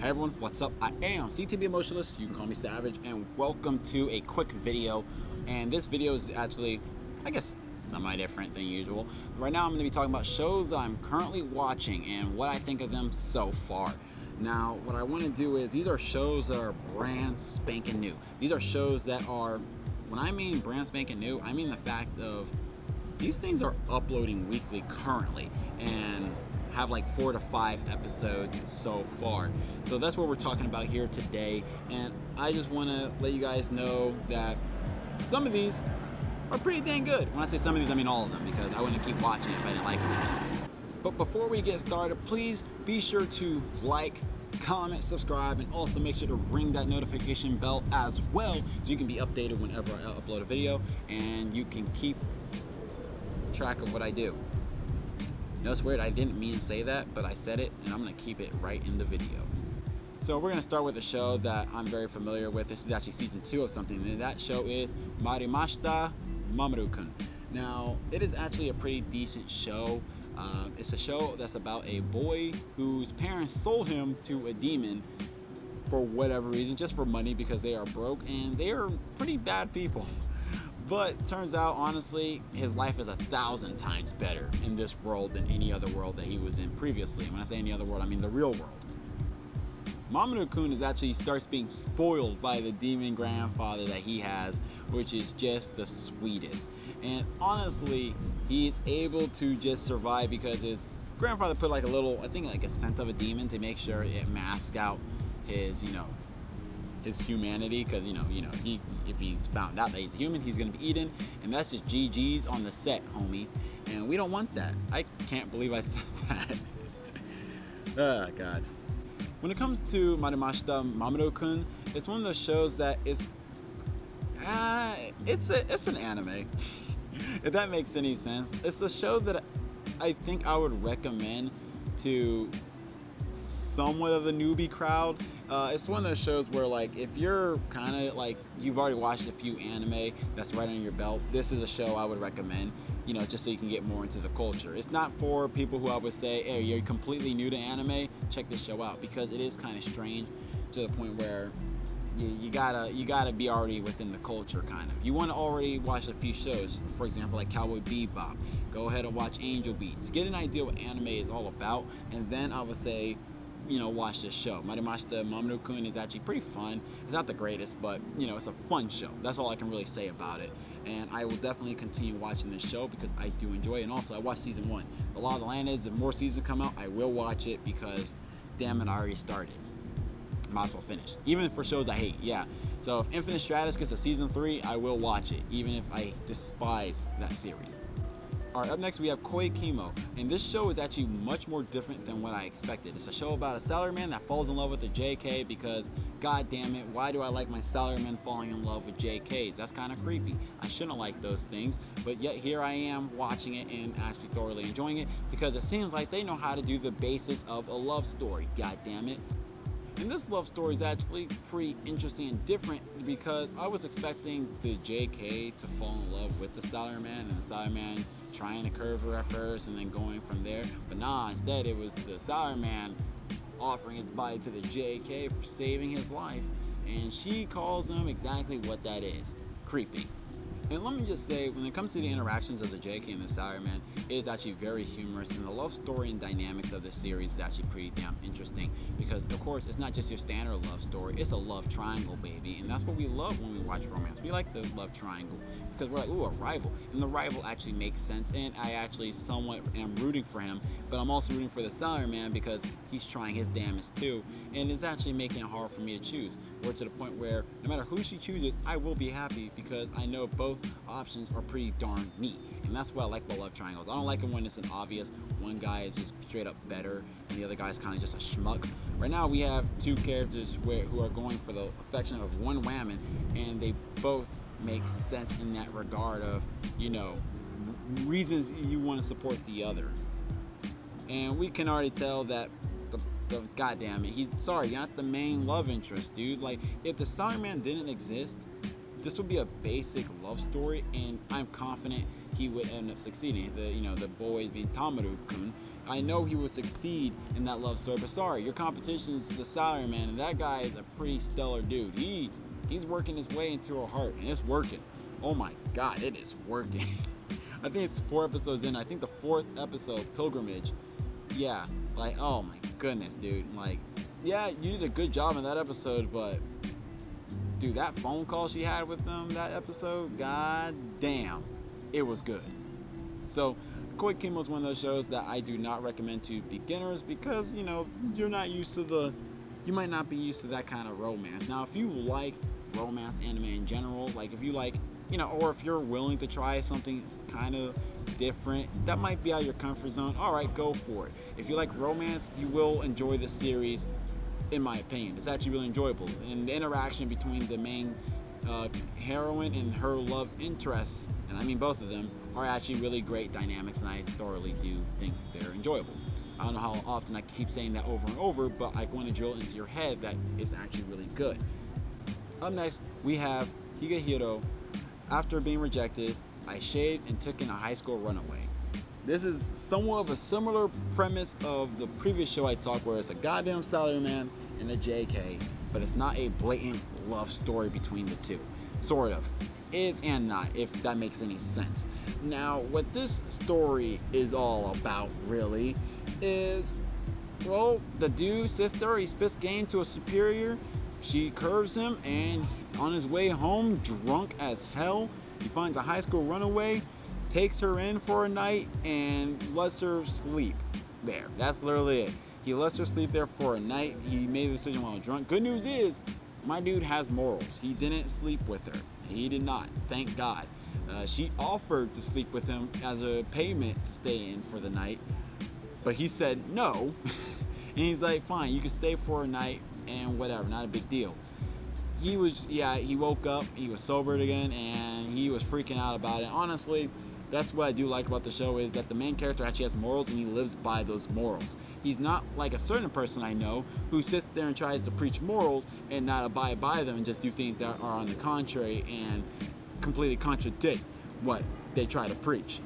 Hey everyone, what's up? I am CTB Emotionless, you can call me Savage, and welcome to a quick video. And this video is actually, I guess, semi-different than usual. Right now I'm going to be talking about shows that I'm currently watching and what I think of them so far. Now, what I want to do is, these are shows that are brand spanking new. These are shows that are, when I mean brand spanking new, I mean the fact of these things are uploading weekly currently and have like 4 to 5 episodes so far. So that's what we're talking about here today. And I just want to let you guys know that some of these are pretty dang good. When I say some of these, I mean all of them, because I wouldn't keep watching if I didn't like them. But before we get started, please be sure to like, comment, subscribe, and also make sure to ring that notification bell as well, so you can be updated whenever I upload a video and you can keep track of what I do. You know, it's weird, I didn't mean to say that, but I said it, and I'm gonna keep it right in the video. So we're gonna start with a show that I'm very familiar with. This is actually season 2 of something, and that show is Marimashita Mamoru-kun. Now, it is actually a pretty decent show. It's a show that's about a boy whose parents sold him to a demon for whatever reason, just for money, because they are broke, and they are pretty bad people. But turns out, honestly, his life is 1,000 times better in this world than any other world that he was in previously. When I say any other world, I mean the real world. Mamoru-kun is actually starts being spoiled by the demon grandfather that he has, which is just the sweetest. And honestly, he is able to just survive because his grandfather put like a little, I think like a scent of a demon to make sure it masks out his, his humanity, because he, if he's found out that he's a human, he's gonna be eaten, and that's just GG's on the set, homie, and we don't want that. I can't believe I said that. Oh god. When it comes to Marimashita Mamoru-kun, it's one of those shows that it's an anime. If that makes any sense. It's a show that I think I would recommend to somewhat of a newbie crowd. It's one of those shows where, like, if you're kind of like, you've already watched a few anime that's right on your belt, this is a show I would recommend, just so you can get more into the culture. It's not for people who I would say, hey, you're completely new to anime, check this show out, because it is kind of strange to the point where you gotta be already within the culture, kind of. You want to already watch a few shows, for example, like Cowboy Bebop. Go ahead and watch Angel Beats. Get an idea what anime is all about, and then I would say, watch this show. Marimashita Mamoru-kun is actually pretty fun. It's not the greatest, but it's a fun show. That's all I can really say about it. And I will definitely continue watching this show because I do enjoy it. And also, I watched season 1. The law of the land is, if more seasons come out, I will watch it, because damn it, I already started. Might as well finish. Even for shows I hate, yeah. So if Infinite Stratus gets a season 3, I will watch it, even if I despise that series. Alright, up next we have Koikimo, and this show is actually much more different than what I expected. It's a show about a salaryman that falls in love with a JK, because god damn it, why do I like my salaryman falling in love with JKs? That's kind of creepy. I shouldn't like those things, but yet here I am watching it and actually thoroughly enjoying it, because it seems like they know how to do the basis of a love story, god damn it. And this love story is actually pretty interesting and different, because I was expecting the JK to fall in love with the salaryman, and the salaryman trying to curve her at first and then going from there. But nah, instead it was the salaryman offering his body to the JK for saving his life, and she calls him exactly what that is: creepy. And let me just say, when it comes to the interactions of the JK and the salaryman, it is actually very humorous, and the love story and dynamics of the series is actually pretty damn interesting, because of course it's not just your standard love story, it's a love triangle, baby, and that's what we love when we watch romance. We like the love triangle because we're like, ooh, a rival, and the rival actually makes sense, and I actually somewhat am rooting for him, but I'm also rooting for the salaryman because he's trying his damnedest too, and it's actually making it hard for me to choose. We're to the point where no matter who she chooses, I will be happy, because I know both options are pretty darn neat, and that's what I like about love triangles. I don't like it when it's an obvious one guy is just straight up better and the other guy is kind of just a schmuck. Right now we have two characters who are going for the affection of one woman, and they both make sense in that regard of reasons you want to support the other. And we can already tell that goddamn it, you're not the main love interest, dude. Like, if the salaryman didn't exist, this would be a basic love story, and I'm confident he would end up succeeding. The boys being Tamaru-kun. I know he would succeed in that love story, but sorry, your competition is the salaryman, and that guy is a pretty stellar dude. He's working his way into her heart, and it's working. Oh my God, it is working. I think it's 4 episodes in. I think the 4th episode, Pilgrimage. Yeah, like, oh my goodness, dude. Like, yeah, you did a good job in that episode, but dude, that phone call she had with them that episode, god damn, it was good. So Koikimo is one of those shows that I do not recommend to beginners because, you're not used to you might not be used to that kind of romance. Now, if you like romance anime in general, like if you like, or if you're willing to try something kind of different that might be out of your comfort zone, all right, go for it. If you like romance, you will enjoy the series. In my opinion, it's actually really enjoyable, and the interaction between the main heroine and her love interests, and I mean both of them, are actually really great dynamics, and I thoroughly do think they're enjoyable. I don't know how often I keep saying that over and over, but I want to drill into your head that it's actually really good. Up next, we have Higehiro. After being rejected, I shaved and took in a high school runaway. This is somewhat of a similar premise of the previous show I talked, where it's a goddamn salaryman and a JK, but it's not a blatant love story between the two. Sort of. Is and not, if that makes any sense. Now, what this story is all about, really, is, well, the dude's sister, he spits game to a superior, she curves him, and on his way home, drunk as hell, he finds a high school runaway, takes her in for a night, and lets her sleep there. That's literally it. He lets her sleep there for a night. He made the decision while drunk. Good news is, my dude has morals. He didn't sleep with her. He did not, thank God. She offered to sleep with him as a payment to stay in for the night, but he said no. And he's like, fine, you can stay for a night and whatever, not a big deal. He woke up, he was sobered again, and he was freaking out about it. Honestly, that's what I do like about the show, is that the main character actually has morals, and he lives by those morals. He's not like a certain person I know who sits there and tries to preach morals and not abide by them and just do things that are on the contrary and completely contradict what they try to preach.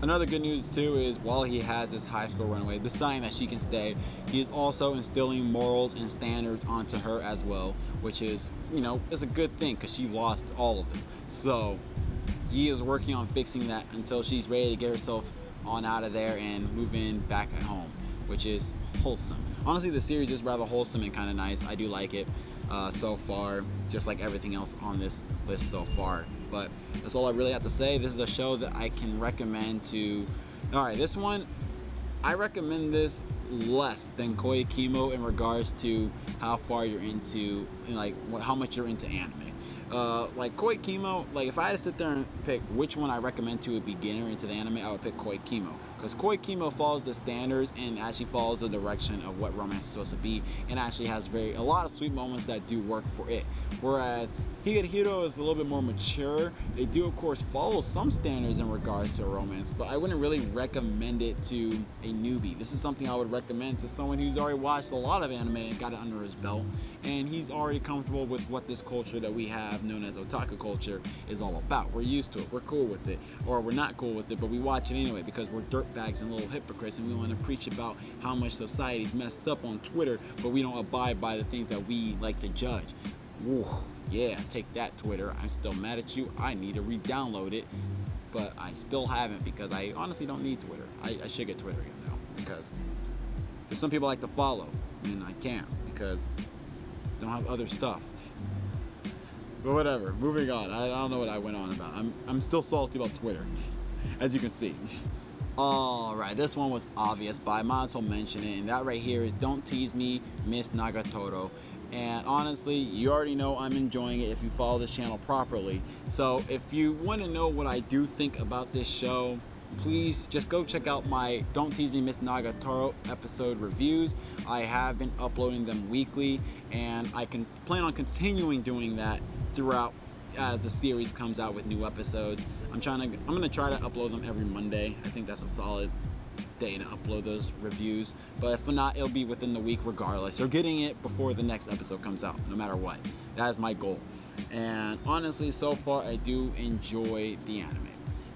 Another good news too is, while he has his high school runaway deciding that she can stay, he is also instilling morals and standards onto her as well, which is, it's a good thing because she lost all of them. So he is working on fixing that until she's ready to get herself on out of there and move in back at home, which is wholesome. Honestly, the series is rather wholesome and kind of nice. I do like it so far, just like everything else on this list so far. But that's all I really have to say. This is a show that I can recommend to... Alright, this one, I recommend this less than Koikimo in regards to how far you're into, how much you're into anime. Like Koikimo, if I had to sit there and pick which one I recommend to a beginner into the anime, I would pick Koikimo. Because Koikimo follows the standards and actually follows the direction of what romance is supposed to be, and actually has a lot of sweet moments that do work for it. Whereas Higehiro is a little bit more mature. They do, of course, follow some standards in regards to romance, but I wouldn't really recommend it to a newbie. This is something I would recommend to someone who's already watched a lot of anime and got it under his belt, and he's already comfortable with what this culture that we have known as otaku culture is all about. We're used to it, we're cool with it, or we're not cool with it, but we watch it anyway because we're dirtbags and little hypocrites, and we want to preach about how much society's messed up on Twitter, but we don't abide by the things that we like to judge. Woo, yeah, take that, Twitter. I'm still mad at you. I need to re-download it, but I still haven't because I honestly don't need Twitter. I should get Twitter again though, because there's some people I like to follow, and I can't because I don't have other stuff. But whatever, moving on. I don't know what I went on about. I'm still salty about Twitter, as you can see. Alright, this one was obvious, but I might as well mention it, and that right here is Don't Tease Me, Miss Nagatoro. And honestly, you already know I'm enjoying it if you follow this channel properly. So if you want to know what I do think about this show, please just go check out my Don't Tease Me Miss Nagatoro episode reviews. I have been uploading them weekly, and I can plan on continuing doing that throughout as the series comes out with new episodes. I'm gonna try to upload them every Monday. I think that's a solid day to upload those reviews, but if not, it'll be within the week regardless. You're getting it before the next episode comes out, no matter what. That is my goal. And honestly, so far, I do enjoy the anime.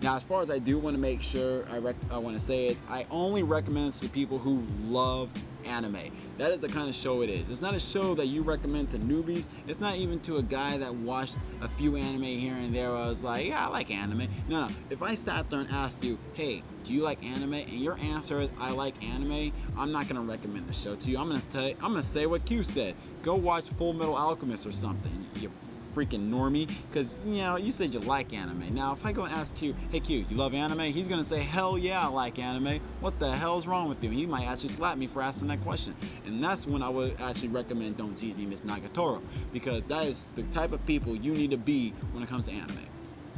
Now, as far as I do want to make sure I want to say is I only recommend this to people who love anime. That is the kind of show it is. It's not a show that you recommend to newbies. It's not even to a guy that watched a few anime here and there. I was like, yeah, I like anime. No. If I sat there and asked you, hey, do you like anime? And your answer is, I like anime. I'm not gonna recommend the show to you. I'm gonna say what Q said. Go watch Full Metal Alchemist or something. You freaking normie, because you said you like anime. Now if I go and ask Q, hey Q, you love anime? He's gonna say, hell yeah, I like anime. What the hell's wrong with you? He might actually slap me for asking that question. And that's when I would actually recommend Don't Tease Me Miss Nagatoro, because that is the type of people you need to be when it comes to anime.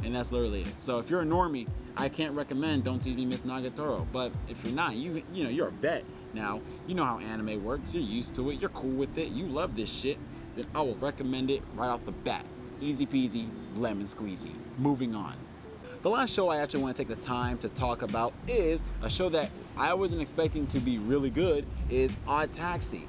And that's literally it. So if you're a normie, I can't recommend Don't Tease Me Miss Nagatoro. But if you're not, you're a vet now, you know how anime works, you're used to it, you're cool with it, you love this shit, then I will recommend it right off the bat. Easy peasy, lemon squeezy. Moving on. The last show I actually want to take the time to talk about is a show that I wasn't expecting to be really good, is Odd Taxi.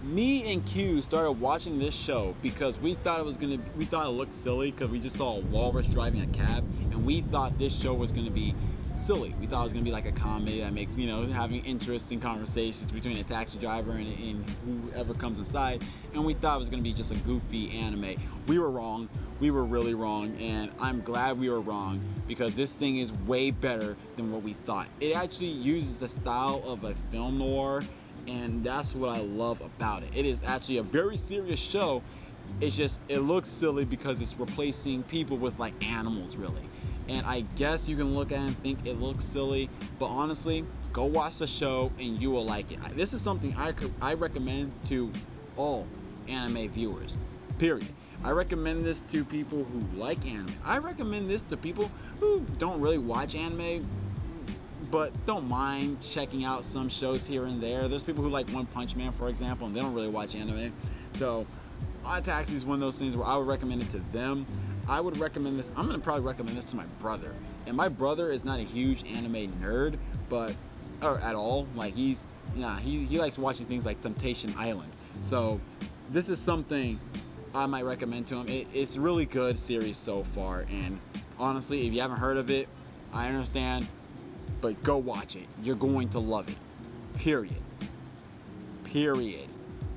Me and Q started watching this show because we thought it looked silly because we just saw a walrus driving a cab, and we thought this show was gonna be silly. We thought it was gonna be like a comedy that makes, having interesting conversations between a taxi driver and whoever comes inside, and we thought it was gonna be just a goofy anime. We were wrong. We were really wrong, and I'm glad we were wrong because this thing is way better than what we thought. It actually uses the style of a film noir, and that's what I love about it. It is actually a very serious show. It looks silly because it's replacing people with like animals, really. And I guess you can look at it and think it looks silly, but honestly, go watch the show and you will like it. This is something I recommend to all anime viewers, period. I recommend this to people who like anime. I recommend this to people who don't really watch anime, but don't mind checking out some shows here and there. There's people who like One Punch Man, for example, and they don't really watch anime. So Odd Taxi is one of those things where I would recommend it to them. I would recommend this. I'm gonna probably recommend this to my brother, and my brother is not a huge anime nerd, or at all. Like he likes watching things like Temptation Island. So this is something I might recommend to him. It's a really good series so far, and honestly, if you haven't heard of it, I understand, but go watch it. You're going to love it. Period.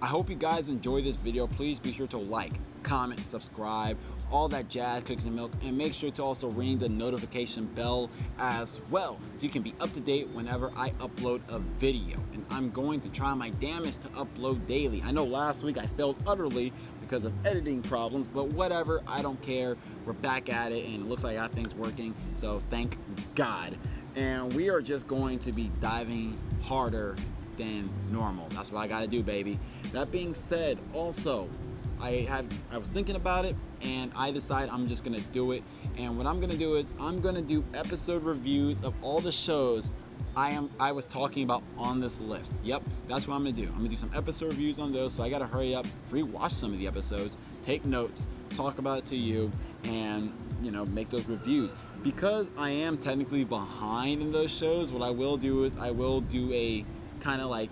I hope you guys enjoy this video. Please be sure to like, comment, subscribe, all that jazz, cookies and milk, and make sure to also ring the notification bell as well so you can be up to date whenever I upload a video. And I'm going to try my damnedest to upload daily. I know last week I failed utterly because of editing problems, but whatever, I don't care. We're back at it, and it looks like I got things working, so thank God. And we are just going to be diving harder than normal. That's what I gotta do, baby. That being said, also, I was thinking about it, and I decided I'm just gonna do it. And what I'm gonna do is I'm gonna do episode reviews of all the shows I was talking about on this list. Yep, that's what I'm gonna do. I'm gonna do some episode reviews on those, so I gotta hurry up, rewatch some of the episodes, take notes, talk about it to you, and make those reviews. Because I am technically behind in those shows, what I will do is I will do a kind of like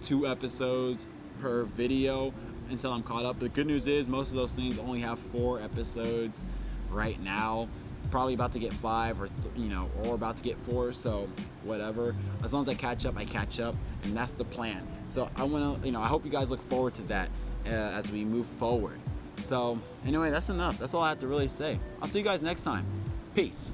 2 episodes per video until I'm caught up. The good news is most of those things only have 4 episodes right now. Probably about to get 5 or about to get 4, so whatever. As long as I catch up, and that's the plan. So I want to, I hope you guys look forward to that as we move forward. So anyway, that's enough. That's all I have to really say. I'll see you guys next time. Peace.